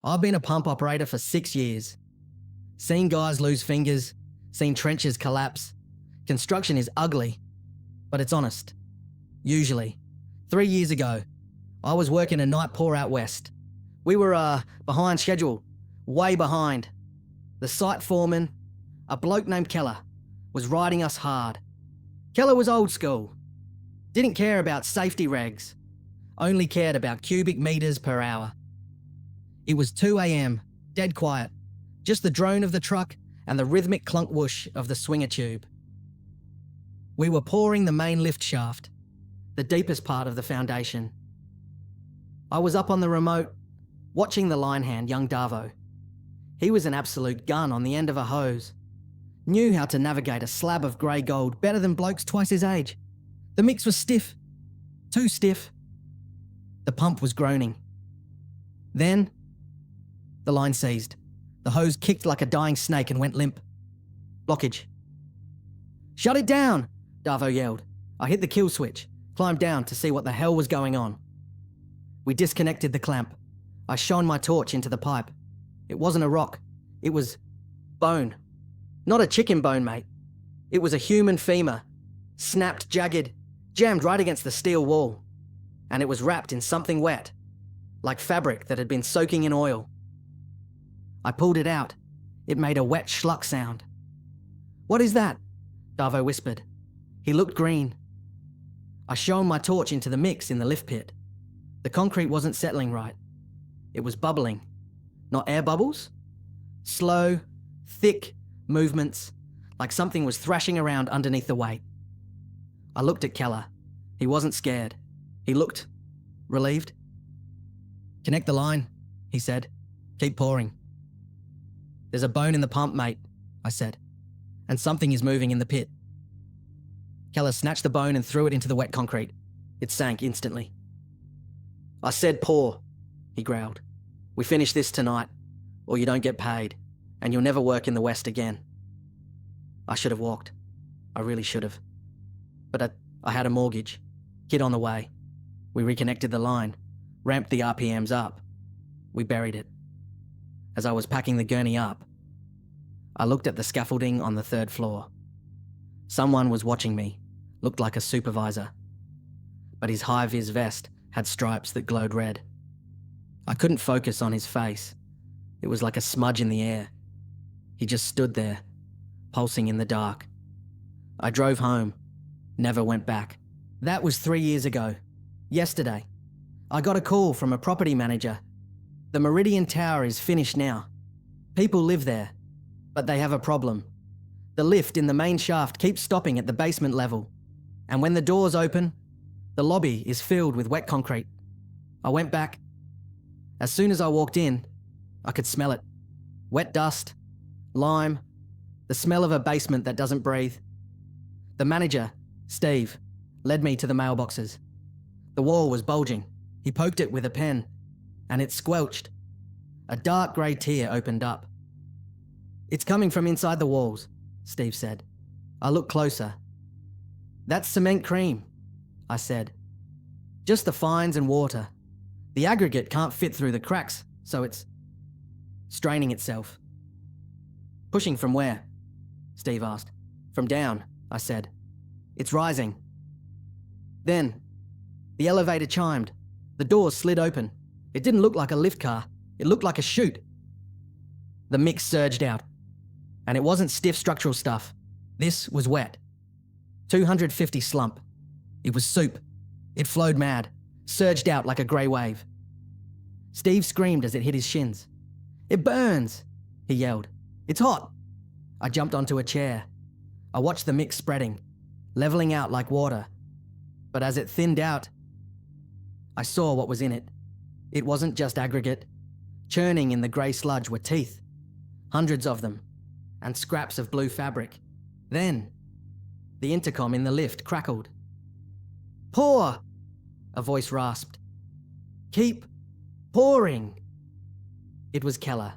I've been a pump operator for 6 years. Seen guys lose fingers, seen trenches collapse. Construction is ugly, but it's honest. Usually. 3 years ago, I was working a night pour out west. We were behind schedule, way behind. The site foreman, a bloke named Keller, was riding us hard. Keller was old school. Didn't care about safety regs. Only cared about cubic meters per hour. It was 2 a.m, dead quiet. Just the drone of the truck and the rhythmic clunk whoosh of the swinger tube. We were pouring the main lift shaft, the deepest part of the foundation. I was up on the remote, watching the line hand, young Davo. He was an absolute gun on the end of a hose. Knew how to navigate a slab of grey gold better than blokes twice his age. The mix was stiff. Too stiff. The pump was groaning. Then, the line seized. The hose kicked like a dying snake and went limp. Blockage. "Shut it down!" Davo yelled. I hit the kill switch, climbed down to see what the hell was going on. We disconnected the clamp. I shone my torch into the pipe. It wasn't a rock. It was bone. Not a chicken bone, mate. It was a human femur. Snapped, jagged, jammed right against the steel wall. And it was wrapped in something wet, like fabric that had been soaking in oil. I pulled it out. It made a wet schluck sound. "What is that?" Davo whispered. He looked green. I shone my torch into the mix in the lift pit. The concrete wasn't settling right. It was bubbling. Not air bubbles. Slow, thick movements, like something was thrashing around underneath the weight. I looked at Keller. He wasn't scared. He looked relieved. "Connect the line," he said. "Keep pouring." "There's a bone in the pump, mate," I said, "and something is moving in the pit." Keller snatched the bone and threw it into the wet concrete. It sank instantly. "I said pour," he growled. "We finish this tonight, or you don't get paid, and you'll never work in the West again." I should have walked. I really should have. But I had a mortgage. Kid on the way. We reconnected the line, ramped the RPMs up. We buried it. As I was packing the gurney up, I looked at the scaffolding on the 3rd floor. Someone was watching me, looked like a supervisor. But his high-vis vest had stripes that glowed red. I couldn't focus on his face. It was like a smudge in the air. He just stood there, pulsing in the dark. I drove home, never went back. That was 3 years ago. Yesterday, I got a call from a property manager. The Meridian Tower is finished now. People live there, but they have a problem. The lift in the main shaft keeps stopping at the basement level, and when the doors open, the lobby is filled with wet concrete. I went back. As soon as I walked in, I could smell it. Wet dust, lime, the smell of a basement that doesn't breathe. The manager, Steve, led me to the mailboxes. The wall was bulging. He poked it with a pen, and it squelched. A dark grey tear opened up. "It's coming from inside the walls," Steve said. I looked closer. "That's cement cream," I said. "Just the fines and water. The aggregate can't fit through the cracks, so it's straining itself." "Pushing from where?" Steve asked. "From down," I said. "It's rising." Then, the elevator chimed. The door slid open. It didn't look like a lift car. It looked like a chute. The mix surged out. And it wasn't stiff structural stuff. This was wet. 250 slump. It was soup. It flowed mad, surged out like a grey wave. Steve screamed as it hit his shins. "It burns," he yelled. "It's hot." I jumped onto a chair. I watched the mix spreading, levelling out like water. But as it thinned out, I saw what was in it. It wasn't just aggregate. Churning in the grey sludge were teeth, hundreds of them, and scraps of blue fabric. Then, the intercom in the lift crackled. "Pour!" a voice rasped. "Keep pouring!" It was Keller.